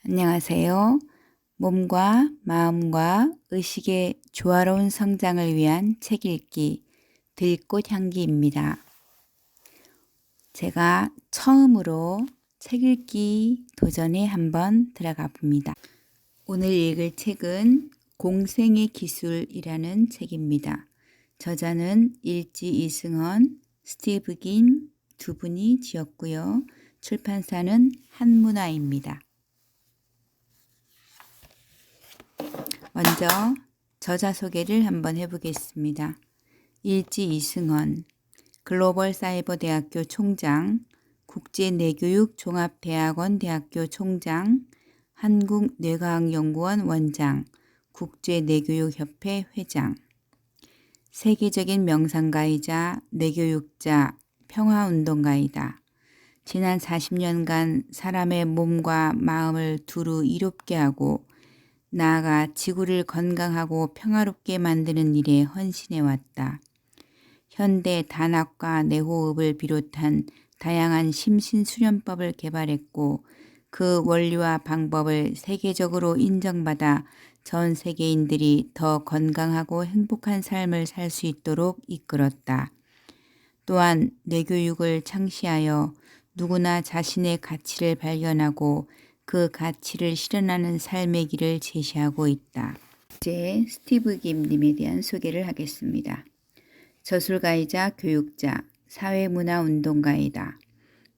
안녕하세요. 몸과 마음과 의식의 조화로운 성장을 위한 책 읽기 들꽃 향기입니다. 제가 처음으로 책 읽기 도전에 한번 들어가 봅니다. 오늘 읽을 책은 공생의 기술이라는 책입니다. 저자는 일지 이승헌, 스티브 김 두 분이 지었고요. 출판사는 한문화입니다. 먼저 저자 소개를 한번 해보겠습니다. 일지 이승헌, 글로벌사이버대학교 총장, 국제내교육종합대학원 대학교 총장, 한국뇌과학연구원 원장, 국제내교육협회 회장, 세계적인 명상가이자 뇌교육자, 평화운동가이다. 지난 40년간 사람의 몸과 마음을 두루 이롭게 하고 나아가 지구를 건강하고 평화롭게 만드는 일에 헌신해왔다. 현대 단학과 내호흡을 비롯한 다양한 심신수련법을 개발했고 그 원리와 방법을 세계적으로 인정받아 전 세계인들이 더 건강하고 행복한 삶을 살 수 있도록 이끌었다. 또한 뇌교육을 창시하여 누구나 자신의 가치를 발견하고 그 가치를 실현하는 삶의 길을 제시하고 있다. 이제 스티브 김님에 대한 소개를 하겠습니다. 저술가이자 교육자, 사회문화운동가이다.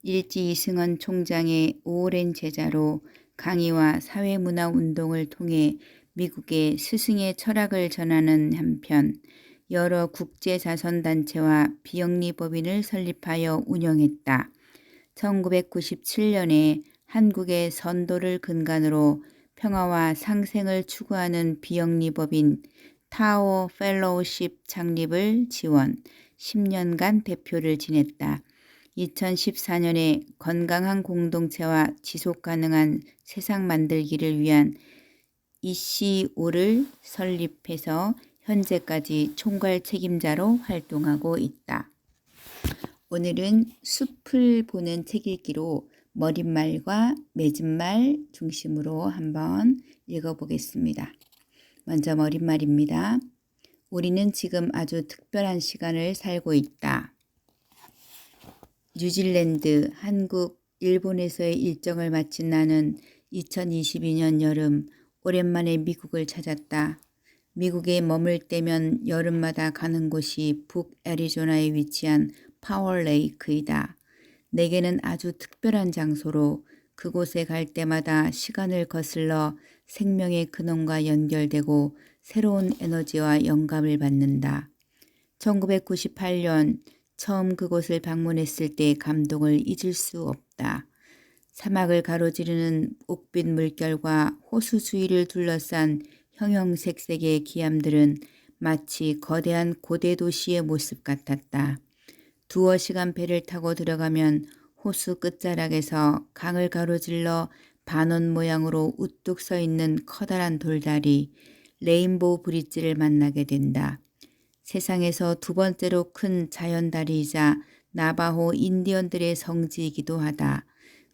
일지 이승헌 총장의 오랜 제자로 강의와 사회문화운동을 통해 미국의 스승의 철학을 전하는 한편 여러 국제자선단체와 비영리법인을 설립하여 운영했다. 1997년에 한국의 선도를 근간으로 평화와 상생을 추구하는 비영리법인 타워 펠로우십 창립을 지원, 10년간 대표를 지냈다. 2014년에 건강한 공동체와 지속가능한 세상 만들기를 위한 ECO를 설립해서 현재까지 총괄 책임자로 활동하고 있다. 오늘은 숲을 보는 책 읽기로 머릿말과 맺은말 중심으로 한번 읽어보겠습니다. 먼저 머릿말입니다. 우리는 지금 아주 특별한 시간을 살고 있다. 뉴질랜드, 한국, 일본에서의 일정을 마친 나는 2022년 여름 오랜만에 미국을 찾았다. 미국에 머물 때면 여름마다 가는 곳이 북애리조나에 위치한 파워레이크이다. 내게는 아주 특별한 장소로 그곳에 갈 때마다 시간을 거슬러 생명의 근원과 연결되고 새로운 에너지와 영감을 받는다. 1998년 처음 그곳을 방문했을 때의 감동을 잊을 수 없다. 사막을 가로지르는 옥빛 물결과 호수 주위를 둘러싼 형형색색의 기암들은 마치 거대한 고대 도시의 모습 같았다. 두어 시간 배를 타고 들어가면 호수 끝자락에서 강을 가로질러 반원 모양으로 우뚝 서 있는 커다란 돌다리, 레인보우 브릿지를 만나게 된다. 세상에서 두 번째로 큰 자연다리이자 나바호 인디언들의 성지이기도 하다.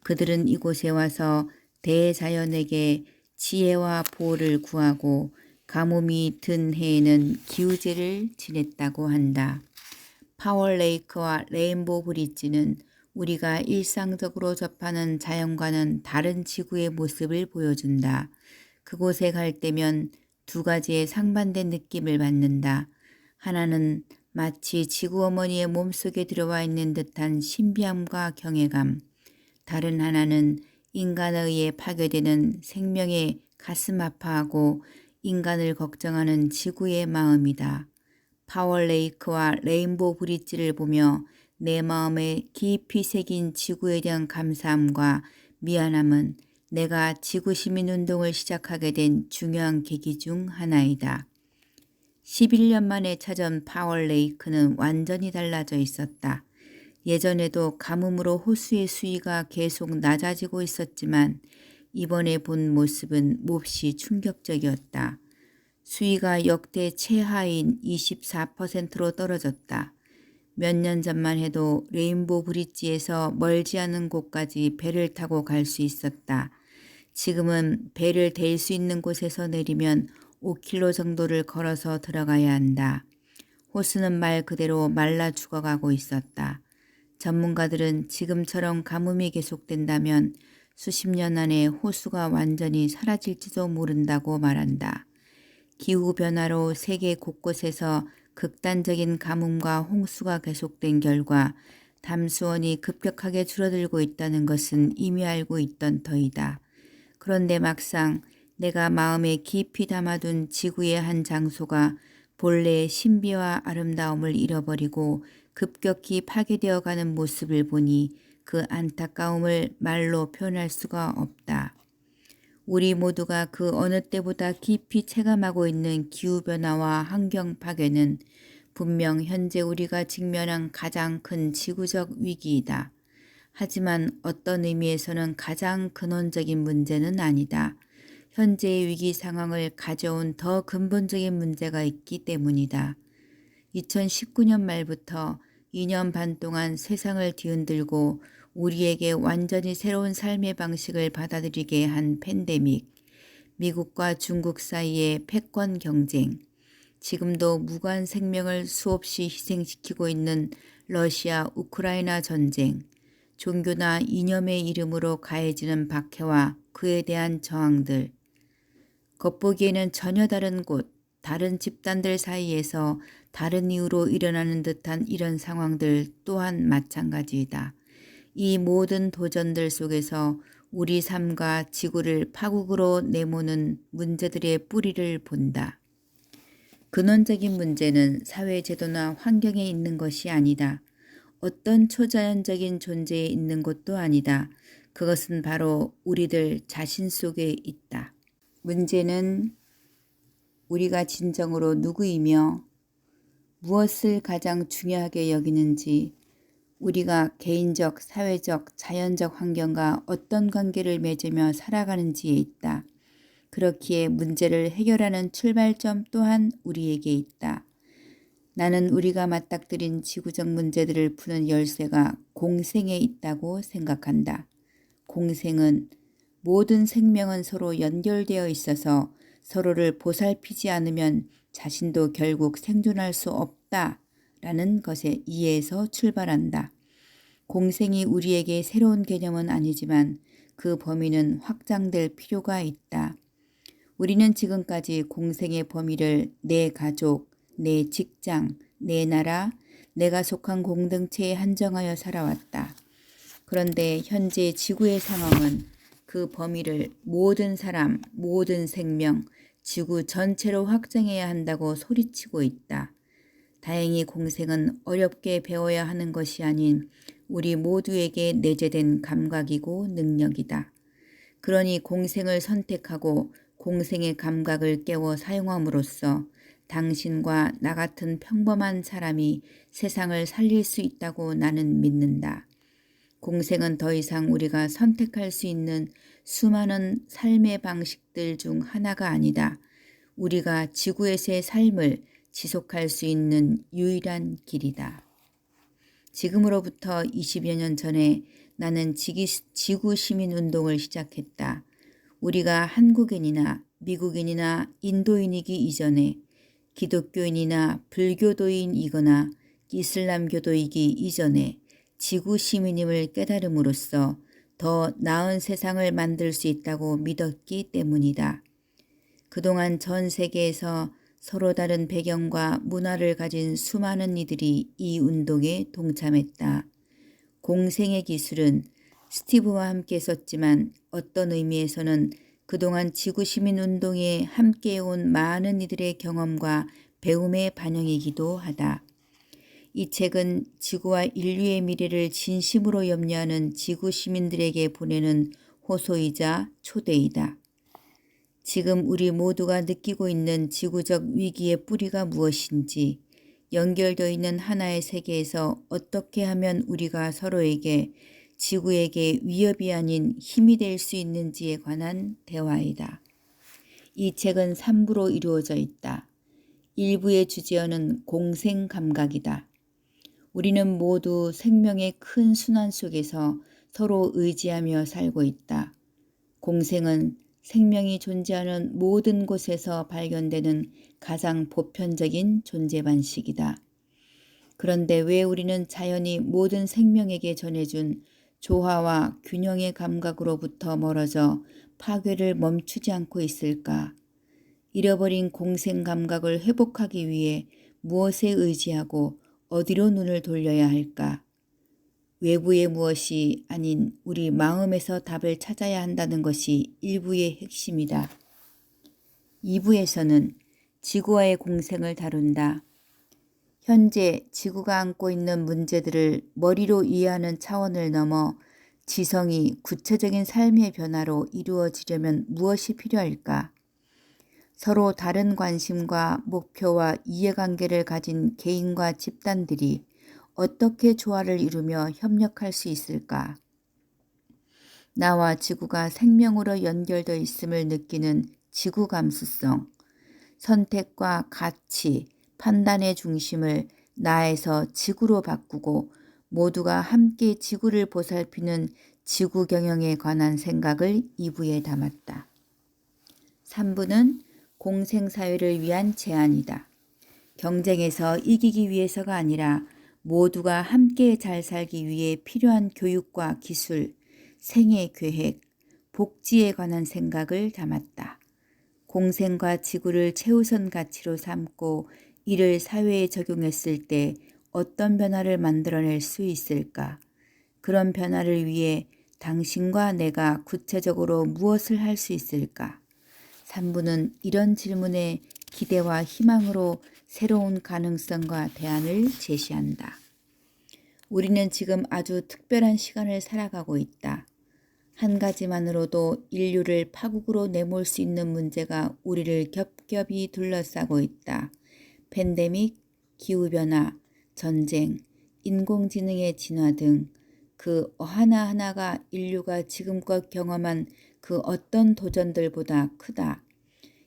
그들은 이곳에 와서 대자연에게 지혜와 보호를 구하고 가뭄이 든 해에는 기우제를 지냈다고 한다. 파워레이크와 레인보우 브릿지는 우리가 일상적으로 접하는 자연과는 다른 지구의 모습을 보여준다. 그곳에 갈 때면 두 가지의 상반된 느낌을 받는다. 하나는 마치 지구 어머니의 몸속에 들어와 있는 듯한 신비함과 경외감. 다른 하나는 인간에 의해 파괴되는 생명의 가슴 아파하고 인간을 걱정하는 지구의 마음이다. 파워레이크와 레인보우 브릿지를 보며 내 마음에 깊이 새긴 지구에 대한 감사함과 미안함은 내가 지구시민운동을 시작하게 된 중요한 계기 중 하나이다. 11년 만에 찾은 파워레이크는 완전히 달라져 있었다. 예전에도 가뭄으로 호수의 수위가 계속 낮아지고 있었지만 이번에 본 모습은 몹시 충격적이었다. 수위가 역대 최하인 24%로 떨어졌다. 몇 년 전만 해도 레인보우 브릿지에서 멀지 않은 곳까지 배를 타고 갈 수 있었다. 지금은 배를 댈 수 있는 곳에서 내리면 5km 정도를 걸어서 들어가야 한다. 호수는 말 그대로 말라 죽어가고 있었다. 전문가들은 지금처럼 가뭄이 계속된다면 수십 년 안에 호수가 완전히 사라질지도 모른다고 말한다. 기후변화로 세계 곳곳에서 극단적인 가뭄과 홍수가 계속된 결과 담수원이 급격하게 줄어들고 있다는 것은 이미 알고 있던 터이다. 그런데 막상 내가 마음에 깊이 담아둔 지구의 한 장소가 본래의 신비와 아름다움을 잃어버리고 급격히 파괴되어 가는 모습을 보니 그 안타까움을 말로 표현할 수가 없다. 우리 모두가 그 어느 때보다 깊이 체감하고 있는 기후변화와 환경 파괴는 분명 현재 우리가 직면한 가장 큰 지구적 위기이다. 하지만 어떤 의미에서는 가장 근원적인 문제는 아니다. 현재의 위기 상황을 가져온 더 근본적인 문제가 있기 때문이다. 2019년 말부터 2년 반 동안 세상을 뒤흔들고 우리에게 완전히 새로운 삶의 방식을 받아들이게 한 팬데믹, 미국과 중국 사이의 패권 경쟁, 지금도 무고한 생명을 수없이 희생시키고 있는 러시아 우크라이나 전쟁, 종교나 이념의 이름으로 가해지는 박해와 그에 대한 저항들, 겉보기에는 전혀 다른 곳, 다른 집단들 사이에서 다른 이유로 일어나는 듯한 이런 상황들 또한 마찬가지이다. 이 모든 도전들 속에서 우리 삶과 지구를 파국으로 내모는 문제들의 뿌리를 본다. 근원적인 문제는 사회제도나 환경에 있는 것이 아니다. 어떤 초자연적인 존재에 있는 것도 아니다. 그것은 바로 우리들 자신 속에 있다. 문제는 우리가 진정으로 누구이며 무엇을 가장 중요하게 여기는지, 우리가 개인적, 사회적, 자연적 환경과 어떤 관계를 맺으며 살아가는지에 있다. 그렇기에 문제를 해결하는 출발점 또한 우리에게 있다. 나는 우리가 맞닥뜨린 지구적 문제들을 푸는 열쇠가 공생에 있다고 생각한다. 공생은 모든 생명은 서로 연결되어 있어서 서로를 보살피지 않으면 자신도 결국 생존할 수 없다라는 것의 이해에서 출발한다. 공생이 우리에게 새로운 개념은 아니지만 그 범위는 확장될 필요가 있다. 우리는 지금까지 공생의 범위를 내 가족, 내 직장, 내 나라, 내가 속한 공동체에 한정하여 살아왔다. 그런데 현재 지구의 상황은 그 범위를 모든 사람, 모든 생명, 지구 전체로 확장해야 한다고 소리치고 있다. 다행히 공생은 어렵게 배워야 하는 것이 아닌 우리 모두에게 내재된 감각이고 능력이다. 그러니 공생을 선택하고 공생의 감각을 깨워 사용함으로써 당신과 나 같은 평범한 사람이 세상을 살릴 수 있다고 나는 믿는다. 공생은 더 이상 우리가 선택할 수 있는 수많은 삶의 방식들 중 하나가 아니다. 우리가 지구에서의 삶을 지속할 수 있는 유일한 길이다. 지금으로부터 20여 년 전에 나는 지구 시민 운동을 시작했다. 우리가 한국인이나 미국인이나 인도인이기 이전에 기독교인이나 불교도인이거나 이슬람교도이기 이전에 지구 시민임을 깨달음으로써 더 나은 세상을 만들 수 있다고 믿었기 때문이다. 그동안 전 세계에서 서로 다른 배경과 문화를 가진 수많은 이들이 이 운동에 동참했다. 공생의 기술은 스티브와 함께 썼지만 어떤 의미에서는 그동안 지구시민운동에 함께해온 많은 이들의 경험과 배움의 반영이기도 하다. 이 책은 지구와 인류의 미래를 진심으로 염려하는 지구시민들에게 보내는 호소이자 초대이다. 지금 우리 모두가 느끼고 있는 지구적 위기의 뿌리가 무엇인지, 연결되어 있는 하나의 세계에서 어떻게 하면 우리가 서로에게 지구에게 위협이 아닌 힘이 될 수 있는지에 관한 대화이다. 이 책은 3부로 이루어져 있다. 1부의 주제어는 공생 감각이다. 우리는 모두 생명의 큰 순환 속에서 서로 의지하며 살고 있다. 공생은 생명이 존재하는 모든 곳에서 발견되는 가장 보편적인 존재 반식이다. 그런데 왜 우리는 자연이 모든 생명에게 전해준 조화와 균형의 감각으로부터 멀어져 파괴를 멈추지 않고 있을까? 잃어버린 공생 감각을 회복하기 위해 무엇에 의지하고 어디로 눈을 돌려야 할까? 외부의 무엇이 아닌 우리 마음에서 답을 찾아야 한다는 것이 1부의 핵심이다. 2부에서는 지구와의 공생을 다룬다. 현재 지구가 안고 있는 문제들을 머리로 이해하는 차원을 넘어 지성이 구체적인 삶의 변화로 이루어지려면 무엇이 필요할까? 서로 다른 관심과 목표와 이해관계를 가진 개인과 집단들이 어떻게 조화를 이루며 협력할 수 있을까? 나와 지구가 생명으로 연결되어 있음을 느끼는 지구 감수성, 선택과 가치, 판단의 중심을 나에서 지구로 바꾸고 모두가 함께 지구를 보살피는 지구 경영에 관한 생각을 2부에 담았다. 3부는 공생사회를 위한 제안이다. 경쟁에서 이기기 위해서가 아니라 모두가 함께 잘 살기 위해 필요한 교육과 기술, 생애 계획, 복지에 관한 생각을 담았다. 공생과 지구를 최우선 가치로 삼고 이를 사회에 적용했을 때 어떤 변화를 만들어낼 수 있을까? 그런 변화를 위해 당신과 내가 구체적으로 무엇을 할 수 있을까? 3부는 이런 질문에 기대와 희망으로 새로운 가능성과 대안을 제시한다. 우리는 지금 아주 특별한 시간을 살아가고 있다. 한 가지만으로도 인류를 파국으로 내몰 수 있는 문제가 우리를 겹겹이 둘러싸고 있다. 팬데믹, 기후변화, 전쟁, 인공지능의 진화 등 그 하나하나가 인류가 지금껏 경험한 그 어떤 도전들보다 크다.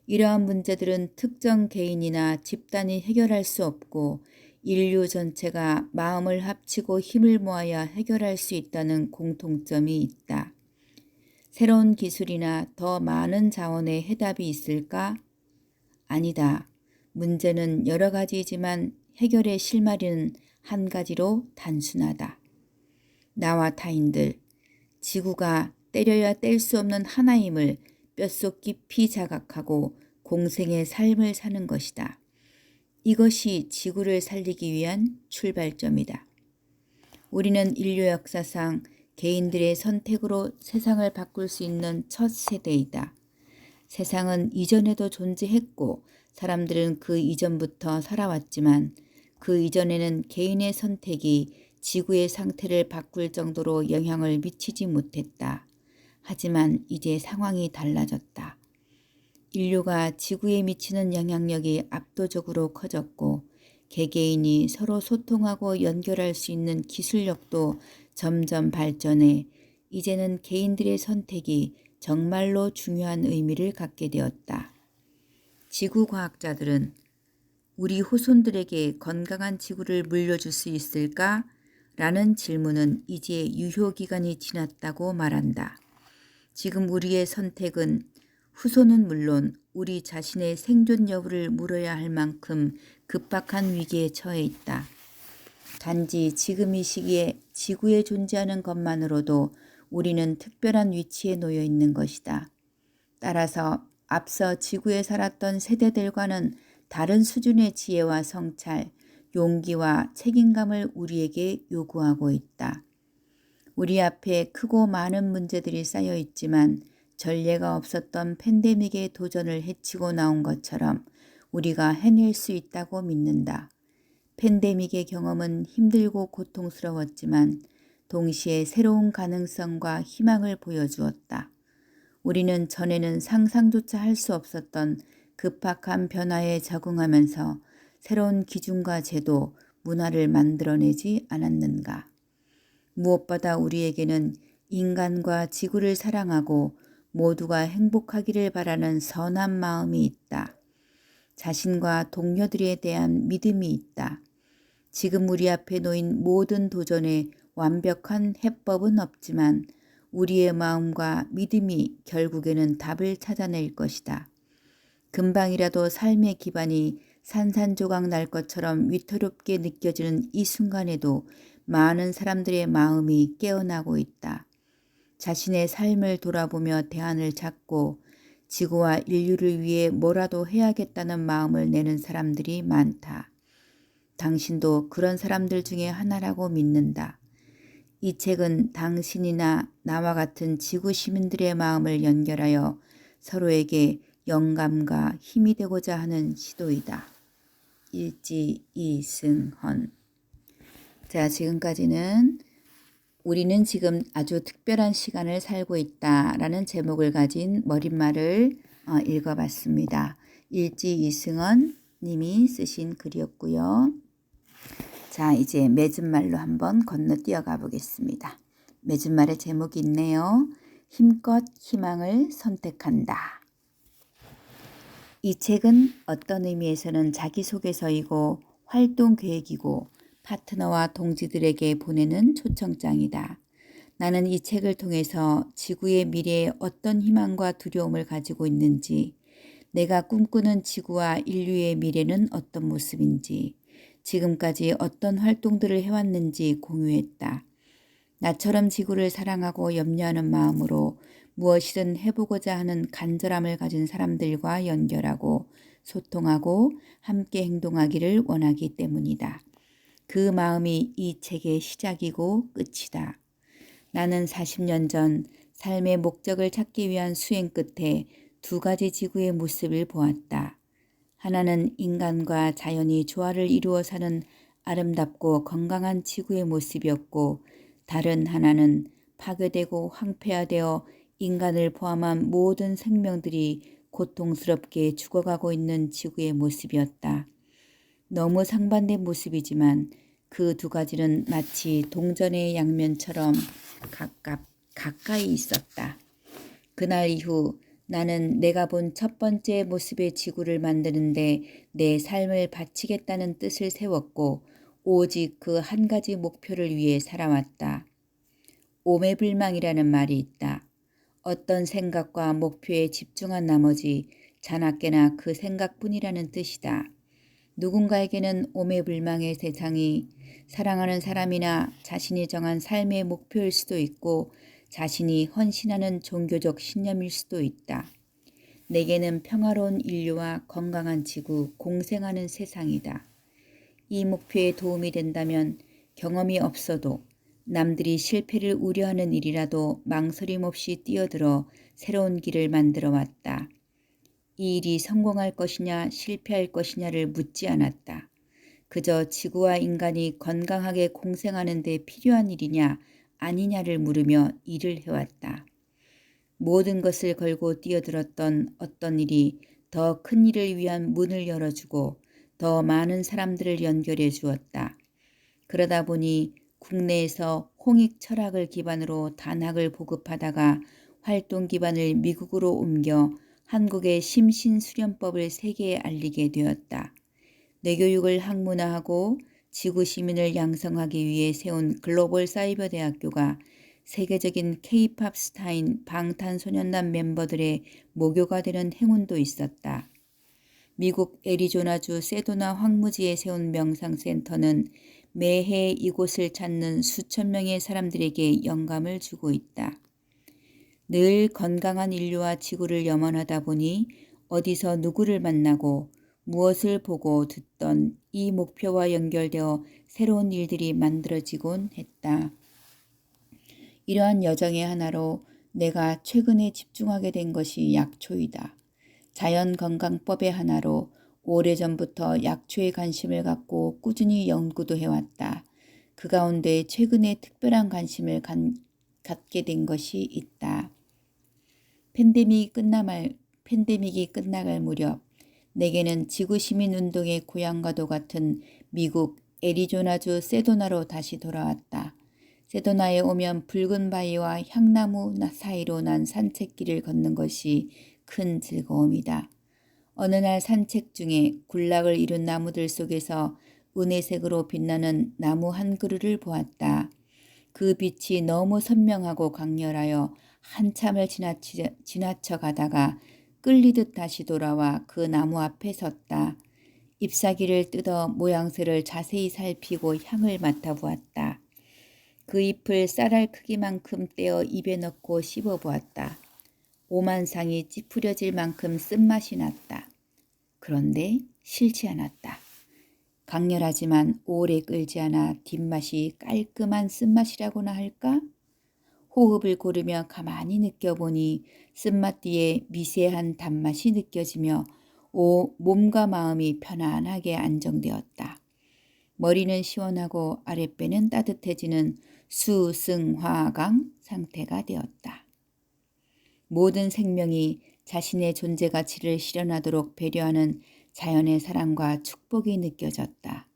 이러한 문제들은 특정 개인이나 집단이 해결할 수 없고 인류 전체가 마음을 합치고 힘을 모아야 해결할 수 있다는 공통점이 있다. 새로운 기술이나 더 많은 자원의 해답이 있을까? 아니다. 문제는 여러 가지이지만 해결의 실마리는 한 가지로 단순하다. 나와 타인들, 지구가 때려야 뗄 수 없는 하나임을 뼛속 깊이 자각하고 공생의 삶을 사는 것이다. 이것이 지구를 살리기 위한 출발점이다. 우리는 인류 역사상 개인들의 선택으로 세상을 바꿀 수 있는 첫 세대이다. 세상은 이전에도 존재했고 사람들은 그 이전부터 살아왔지만 그 이전에는 개인의 선택이 지구의 상태를 바꿀 정도로 영향을 미치지 못했다. 하지만 이제 상황이 달라졌다. 인류가 지구에 미치는 영향력이 압도적으로 커졌고 개개인이 서로 소통하고 연결할 수 있는 기술력도 점점 발전해 이제는 개인들의 선택이 정말로 중요한 의미를 갖게 되었다. 지구과학자들은 우리 후손들에게 건강한 지구를 물려줄 수 있을까? 라는 질문은 이제 유효기간이 지났다고 말한다. 지금 우리의 선택은 후손은 물론 우리 자신의 생존 여부를 물어야 할 만큼 급박한 위기에 처해 있다. 단지 지금 이 시기에 지구에 존재하는 것만으로도 우리는 특별한 위치에 놓여 있는 것이다. 따라서 앞서 지구에 살았던 세대들과는 다른 수준의 지혜와 성찰, 용기와 책임감을 우리에게 요구하고 있다. 우리 앞에 크고 많은 문제들이 쌓여 있지만 전례가 없었던 팬데믹의 도전을 헤치고 나온 것처럼 우리가 해낼 수 있다고 믿는다. 팬데믹의 경험은 힘들고 고통스러웠지만 동시에 새로운 가능성과 희망을 보여주었다. 우리는 전에는 상상조차 할 수 없었던 급박한 변화에 적응하면서 새로운 기준과 제도, 문화를 만들어내지 않았는가. 무엇보다 우리에게는 인간과 지구를 사랑하고 모두가 행복하기를 바라는 선한 마음이 있다. 자신과 동료들에 대한 믿음이 있다. 지금 우리 앞에 놓인 모든 도전에 완벽한 해법은 없지만 우리의 마음과 믿음이 결국에는 답을 찾아낼 것이다. 금방이라도 삶의 기반이 산산조각 날 것처럼 위태롭게 느껴지는 이 순간에도 많은 사람들의 마음이 깨어나고 있다. 자신의 삶을 돌아보며 대안을 찾고 지구와 인류를 위해 뭐라도 해야겠다는 마음을 내는 사람들이 많다. 당신도 그런 사람들 중에 하나라고 믿는다. 이 책은 당신이나 나와 같은 지구 시민들의 마음을 연결하여 서로에게 영감과 힘이 되고자 하는 시도이다. 일지 이승헌. 자, 지금까지는 우리는 지금 아주 특별한 시간을 살고 있다라는 제목을 가진 머릿말을 읽어봤습니다. 일지 이승헌 님이 쓰신 글이었고요. 자, 이제 맺은말로 한번 건너뛰어 가보겠습니다. 맺은말의 제목이 있네요. 힘껏 희망을 선택한다. 이 책은 어떤 의미에서는 자기소개서이고 활동계획이고 파트너와 동지들에게 보내는 초청장이다. 나는 이 책을 통해서 지구의 미래에 어떤 희망과 두려움을 가지고 있는지, 내가 꿈꾸는 지구와 인류의 미래는 어떤 모습인지, 지금까지 어떤 활동들을 해왔는지 공유했다. 나처럼 지구를 사랑하고 염려하는 마음으로 무엇이든 해보고자 하는 간절함을 가진 사람들과 연결하고 소통하고 함께 행동하기를 원하기 때문이다. 그 마음이 이 책의 시작이고 끝이다. 나는 40년 전 삶의 목적을 찾기 위한 수행 끝에 두 가지 지구의 모습을 보았다. 하나는 인간과 자연이 조화를 이루어 사는 아름답고 건강한 지구의 모습이었고, 다른 하나는 파괴되고 황폐화되어 인간을 포함한 모든 생명들이 고통스럽게 죽어가고 있는 지구의 모습이었다. 너무 상반된 모습이지만 그 두 가지는 마치 동전의 양면처럼 가까이 있었다. 그날 이후 나는 내가 본 첫 번째 모습의 지구를 만드는데 내 삶을 바치겠다는 뜻을 세웠고 오직 그 한 가지 목표를 위해 살아왔다. 오매불망이라는 말이 있다. 어떤 생각과 목표에 집중한 나머지 자나깨나 그 생각뿐이라는 뜻이다. 누군가에게는 오매불망의 세상이 사랑하는 사람이나 자신이 정한 삶의 목표일 수도 있고 자신이 헌신하는 종교적 신념일 수도 있다. 내게는 평화로운 인류와 건강한 지구, 공생하는 세상이다. 이 목표에 도움이 된다면 경험이 없어도 남들이 실패를 우려하는 일이라도 망설임 없이 뛰어들어 새로운 길을 만들어 왔다. 이 일이 성공할 것이냐 실패할 것이냐를 묻지 않았다. 그저 지구와 인간이 건강하게 공생하는 데 필요한 일이냐 아니냐를 물으며 일을 해왔다. 모든 것을 걸고 뛰어들었던 어떤 일이 더 큰 일을 위한 문을 열어주고 더 많은 사람들을 연결해 주었다. 그러다 보니 국내에서 홍익 철학을 기반으로 단학을 보급하다가 활동 기반을 미국으로 옮겨 한국의 심신수련법을 세계에 알리게 되었다. 뇌교육을 학문화하고 지구 시민을 양성하기 위해 세운 글로벌 사이버 대학교가 세계적인 K-팝 스타인 방탄소년단 멤버들의 모교가 되는 행운도 있었다. 미국 애리조나주 세도나 황무지에 세운 명상센터는 매해 이곳을 찾는 수천 명의 사람들에게 영감을 주고 있다. 늘 건강한 인류와 지구를 염원하다 보니 어디서 누구를 만나고 무엇을 보고 듣던 이 목표와 연결되어 새로운 일들이 만들어지곤 했다. 이러한 여정의 하나로 내가 최근에 집중하게 된 것이 약초이다. 자연건강법의 하나로 오래전부터 약초에 관심을 갖고 꾸준히 연구도 해왔다. 그 가운데 최근에 특별한 관심을 갖게 된 것이 있다. 팬데믹이 끝나갈 무렵 내게는 지구시민운동의 고향과도 같은 미국 애리조나주 세도나로 다시 돌아왔다. 세도나에 오면 붉은 바위와 향나무 사이로 난 산책길을 걷는 것이 큰 즐거움이다. 어느 날 산책 중에 군락을 이룬 나무들 속에서 은혜색으로 빛나는 나무 한 그루를 보았다. 그 빛이 너무 선명하고 강렬하여 한참을 지나쳐 가다가 끌리듯 다시 돌아와 그 나무 앞에 섰다. 잎사귀를 뜯어 모양새를 자세히 살피고 향을 맡아보았다. 그 잎을 쌀알 크기만큼 떼어 입에 넣고 씹어보았다. 오만상이 찌푸려질 만큼 쓴맛이 났다. 그런데 싫지 않았다. 강렬하지만 오래 끓지 않아 뒷맛이 깔끔한 쓴맛이라고나 할까? 호흡을 고르며 가만히 느껴보니 쓴맛 뒤에 미세한 단맛이 느껴지며 몸과 마음이 편안하게 안정되었다. 머리는 시원하고 아랫배는 따뜻해지는 수승화강 상태가 되었다. 모든 생명이 자신의 존재 가치를 실현하도록 배려하는 자연의 사랑과 축복이 느껴졌다.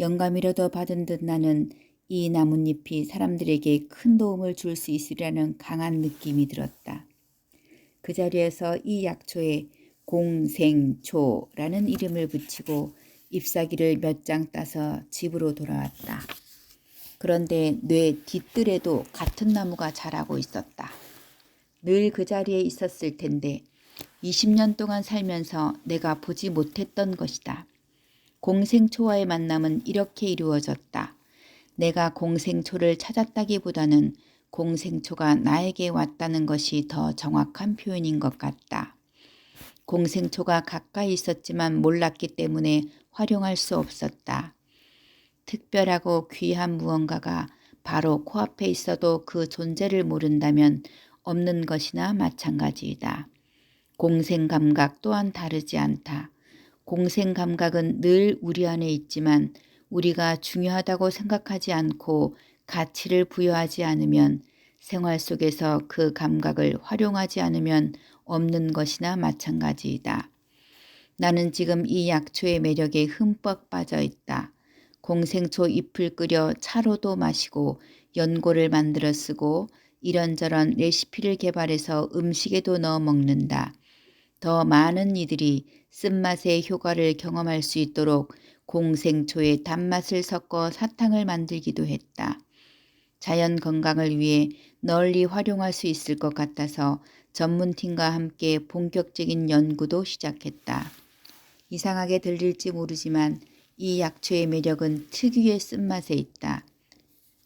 영감이라도 받은 듯 나는 이 나뭇잎이 사람들에게 큰 도움을 줄 수 있으리라는 강한 느낌이 들었다. 그 자리에서 이 약초에 공생초라는 이름을 붙이고 잎사귀를 몇 장 따서 집으로 돌아왔다. 그런데 뇌 뒤뜰에도 같은 나무가 자라고 있었다. 늘 그 자리에 있었을 텐데 20년 동안 살면서 내가 보지 못했던 것이다. 공생초와의 만남은 이렇게 이루어졌다. 내가 공생초를 찾았다기보다는 공생초가 나에게 왔다는 것이 더 정확한 표현인 것 같다. 공생초가 가까이 있었지만 몰랐기 때문에 활용할 수 없었다. 특별하고 귀한 무언가가 바로 코앞에 있어도 그 존재를 모른다면 없는 것이나 마찬가지이다. 공생감각 또한 다르지 않다. 공생감각은 늘 우리 안에 있지만 우리가 중요하다고 생각하지 않고 가치를 부여하지 않으면 생활 속에서 그 감각을 활용하지 않으면 없는 것이나 마찬가지이다. 나는 지금 이 약초의 매력에 흠뻑 빠져 있다. 공생초 잎을 끓여 차로도 마시고 연고를 만들어 쓰고 이런저런 레시피를 개발해서 음식에도 넣어 먹는다. 더 많은 이들이 쓴맛의 효과를 경험할 수 있도록 공생초에 단맛을 섞어 사탕을 만들기도 했다. 자연 건강을 위해 널리 활용할 수 있을 것 같아서 전문팀과 함께 본격적인 연구도 시작했다. 이상하게 들릴지 모르지만 이 약초의 매력은 특유의 쓴맛에 있다.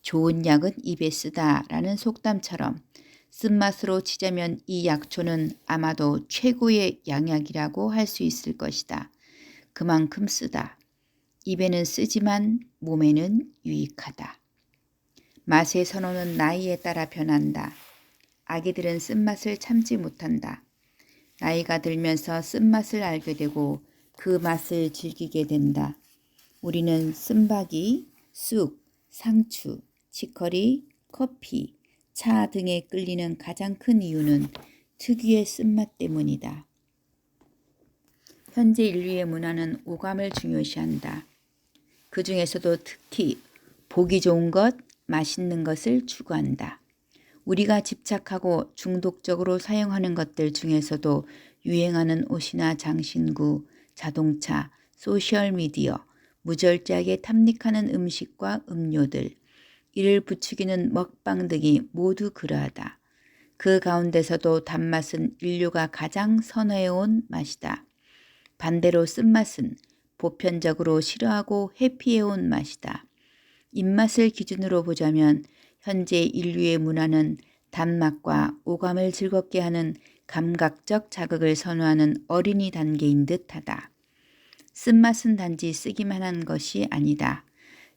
좋은 약은 입에 쓰다 라는 속담처럼 쓴맛으로 치자면 이 약초는 아마도 최고의 양약이라고 할 수 있을 것이다. 그만큼 쓰다. 입에는 쓰지만 몸에는 유익하다. 맛의 선호는 나이에 따라 변한다. 아기들은 쓴맛을 참지 못한다. 나이가 들면서 쓴맛을 알게 되고 그 맛을 즐기게 된다. 우리는 쓴바기, 쑥, 상추, 치커리, 커피, 차 등에 끌리는 가장 큰 이유는 특유의 쓴맛 때문이다. 현재 인류의 문화는 오감을 중요시한다. 그 중에서도 특히 보기 좋은 것, 맛있는 것을 추구한다. 우리가 집착하고 중독적으로 사용하는 것들 중에서도 유행하는 옷이나 장신구, 자동차, 소셜미디어, 무절제하게 탐닉하는 음식과 음료들, 이를 부추기는 먹방 등이 모두 그러하다. 그 가운데서도 단맛은 인류가 가장 선호해온 맛이다. 반대로 쓴맛은 보편적으로 싫어하고 회피해온 맛이다. 입맛을 기준으로 보자면 현재 인류의 문화는 단맛과 오감을 즐겁게 하는 감각적 자극을 선호하는 어린이 단계인 듯하다. 쓴맛은 단지 쓰기만 한 것이 아니다.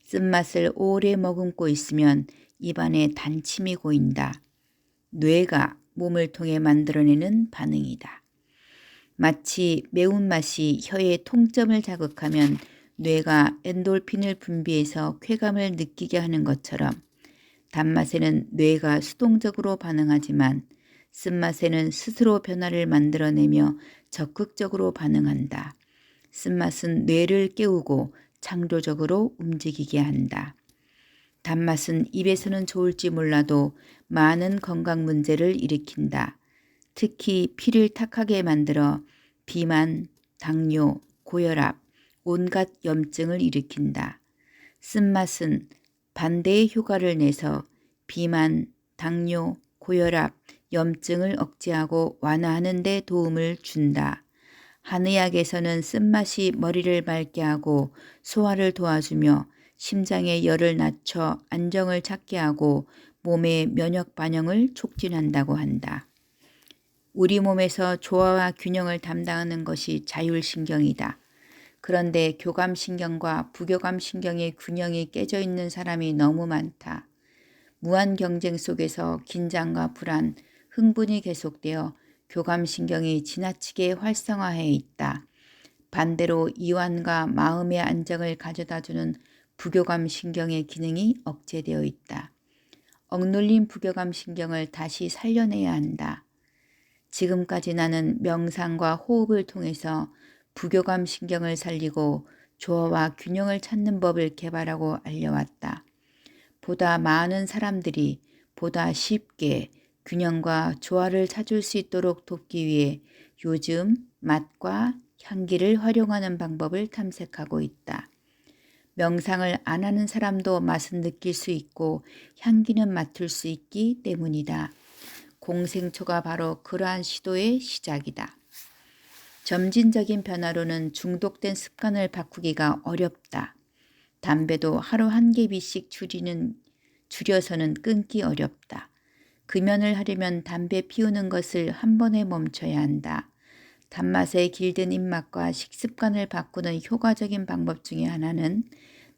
쓴맛을 오래 머금고 있으면 입안에 단침이 고인다. 뇌가 몸을 통해 만들어내는 반응이다. 마치 매운맛이 혀의 통점을 자극하면 뇌가 엔돌핀을 분비해서 쾌감을 느끼게 하는 것처럼 단맛에는 뇌가 수동적으로 반응하지만 쓴맛에는 스스로 변화를 만들어내며 적극적으로 반응한다. 쓴맛은 뇌를 깨우고 창조적으로 움직이게 한다. 단맛은 입에서는 좋을지 몰라도 많은 건강 문제를 일으킨다. 특히 피를 탁하게 만들어 비만, 당뇨, 고혈압, 온갖 염증을 일으킨다. 쓴맛은 반대의 효과를 내서 비만, 당뇨, 고혈압, 염증을 억제하고 완화하는 데 도움을 준다. 한의학에서는 쓴맛이 머리를 맑게 하고 소화를 도와주며 심장의 열을 낮춰 안정을 찾게 하고 몸의 면역 반응을 촉진한다고 한다. 우리 몸에서 조화와 균형을 담당하는 것이 자율신경이다. 그런데 교감신경과 부교감신경의 균형이 깨져 있는 사람이 너무 많다. 무한 경쟁 속에서 긴장과 불안, 흥분이 계속되어 교감신경이 지나치게 활성화해 있다. 반대로 이완과 마음의 안정을 가져다주는 부교감신경의 기능이 억제되어 있다. 억눌린 부교감신경을 다시 살려내야 한다. 지금까지 나는 명상과 호흡을 통해서 부교감신경을 살리고 조화와 균형을 찾는 법을 개발하고 알려왔다. 보다 많은 사람들이 보다 쉽게 균형과 조화를 찾을 수 있도록 돕기 위해 요즘 맛과 향기를 활용하는 방법을 탐색하고 있다. 명상을 안 하는 사람도 맛은 느낄 수 있고 향기는 맡을 수 있기 때문이다. 공생초가 바로 그러한 시도의 시작이다. 점진적인 변화로는 중독된 습관을 바꾸기가 어렵다. 담배도 하루 한 개비씩 줄여서는 끊기 어렵다. 금연을 하려면 담배 피우는 것을 한 번에 멈춰야 한다. 단맛에 길든 입맛과 식습관을 바꾸는 효과적인 방법 중에 하나는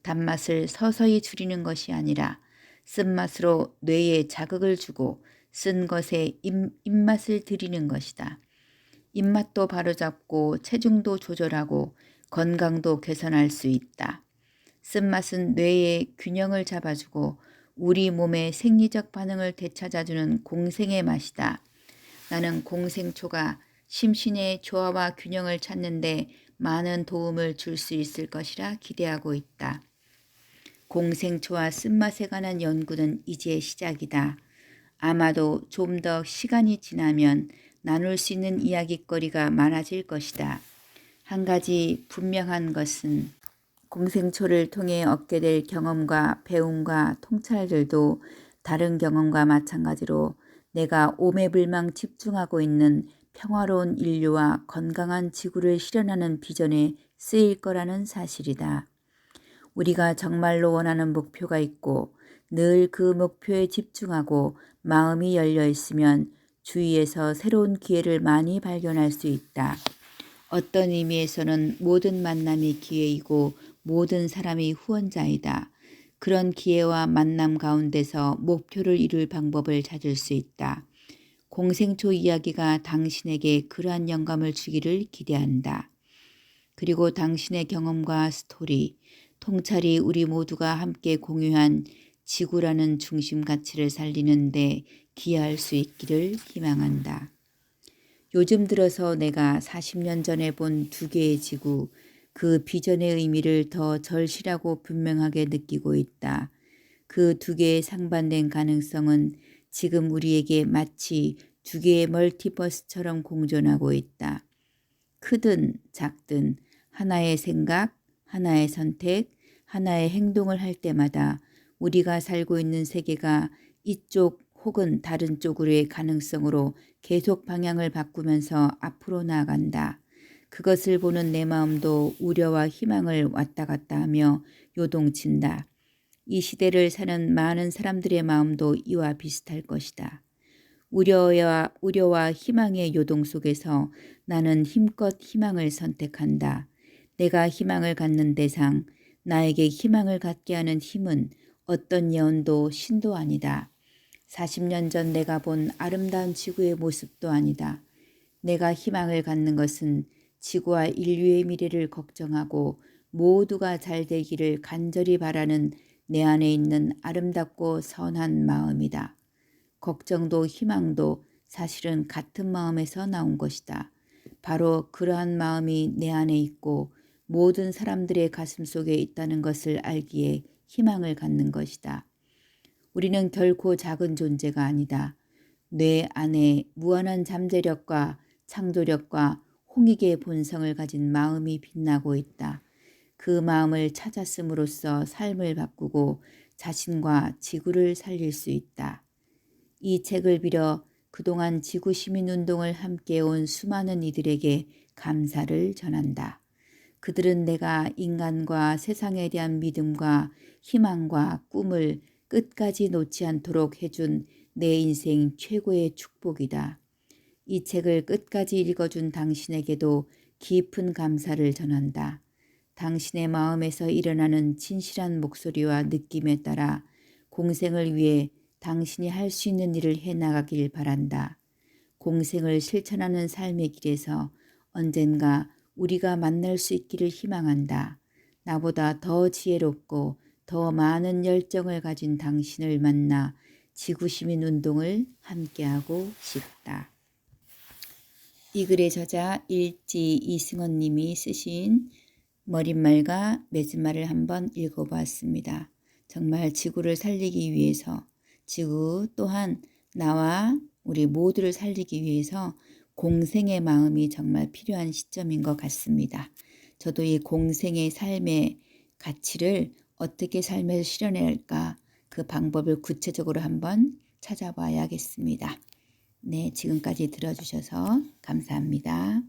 단맛을 서서히 줄이는 것이 아니라 쓴맛으로 뇌에 자극을 주고 쓴 것에 입맛을 들이는 것이다. 입맛도 바로잡고 체중도 조절하고 건강도 개선할 수 있다. 쓴맛은 뇌의 균형을 잡아주고 우리 몸의 생리적 반응을 되찾아주는 공생의 맛이다. 나는 공생초가 심신의 조화와 균형을 찾는 데 많은 도움을 줄 수 있을 것이라 기대하고 있다. 공생초와 쓴맛에 관한 연구는 이제 시작이다. 아마도 좀 더 시간이 지나면 나눌 수 있는 이야깃거리가 많아질 것이다. 한 가지 분명한 것은 공생초를 통해 얻게 될 경험과 배움과 통찰들도 다른 경험과 마찬가지로 내가 오매불망 집중하고 있는 평화로운 인류와 건강한 지구를 실현하는 비전에 쓰일 거라는 사실이다. 우리가 정말로 원하는 목표가 있고 늘 그 목표에 집중하고 마음이 열려 있으면 주위에서 새로운 기회를 많이 발견할 수 있다. 어떤 의미에서는 모든 만남이 기회이고 모든 사람이 후원자이다. 그런 기회와 만남 가운데서 목표를 이룰 방법을 찾을 수 있다. 공생초 이야기가 당신에게 그러한 영감을 주기를 기대한다. 그리고 당신의 경험과 스토리, 통찰이 우리 모두가 함께 공유한 지구라는 중심 가치를 살리는데 기여할 수 있기를 희망한다. 요즘 들어서 내가 40년 전에 본 두 개의 지구, 그 비전의 의미를 더 절실하고 분명하게 느끼고 있다. 그 두 개의 상반된 가능성은 지금 우리에게 마치 두 개의 멀티버스처럼 공존하고 있다. 크든 작든 하나의 생각, 하나의 선택, 하나의 행동을 할 때마다 우리가 살고 있는 세계가 이쪽 혹은 다른 쪽으로의 가능성으로 계속 방향을 바꾸면서 앞으로 나아간다. 그것을 보는 내 마음도 우려와 희망을 왔다 갔다 하며 요동친다. 이 시대를 사는 많은 사람들의 마음도 이와 비슷할 것이다. 우려와 희망의 요동 속에서 나는 힘껏 희망을 선택한다. 내가 희망을 갖는 대상, 나에게 희망을 갖게 하는 힘은 어떤 예언도 신도 아니다. 40년 전 내가 본 아름다운 지구의 모습도 아니다. 내가 희망을 갖는 것은 지구와 인류의 미래를 걱정하고 모두가 잘 되기를 간절히 바라는 내 안에 있는 아름답고 선한 마음이다. 걱정도 희망도 사실은 같은 마음에서 나온 것이다. 바로 그러한 마음이 내 안에 있고 모든 사람들의 가슴 속에 있다는 것을 알기에 희망을 갖는 것이다. 우리는 결코 작은 존재가 아니다. 뇌 안에 무한한 잠재력과 창조력과 홍익의 본성을 가진 마음이 빛나고 있다. 그 마음을 찾았음으로써 삶을 바꾸고 자신과 지구를 살릴 수 있다. 이 책을 빌어 그동안 지구시민운동을 함께해온 수많은 이들에게 감사를 전한다. 그들은 내가 인간과 세상에 대한 믿음과 희망과 꿈을 끝까지 놓지 않도록 해준 내 인생 최고의 축복이다. 이 책을 끝까지 읽어준 당신에게도 깊은 감사를 전한다. 당신의 마음에서 일어나는 진실한 목소리와 느낌에 따라 공생을 위해 당신이 할 수 있는 일을 해나가길 바란다. 공생을 실천하는 삶의 길에서 언젠가 우리가 만날 수 있기를 희망한다. 나보다 더 지혜롭고 더 많은 열정을 가진 당신을 만나 지구시민운동을 함께하고 싶다. 이 글의 저자 일지 이승원 님이 쓰신 머릿말과 맺은말을 한번 읽어보았습니다. 정말 지구를 살리기 위해서, 지구 또한 나와 우리 모두를 살리기 위해서 공생의 마음이 정말 필요한 시점인 것 같습니다. 저도 이 공생의 삶의 가치를 어떻게 삶에서 실현해야 할까, 그 방법을 구체적으로 한번 찾아봐야겠습니다. 네, 지금까지 들어주셔서 감사합니다.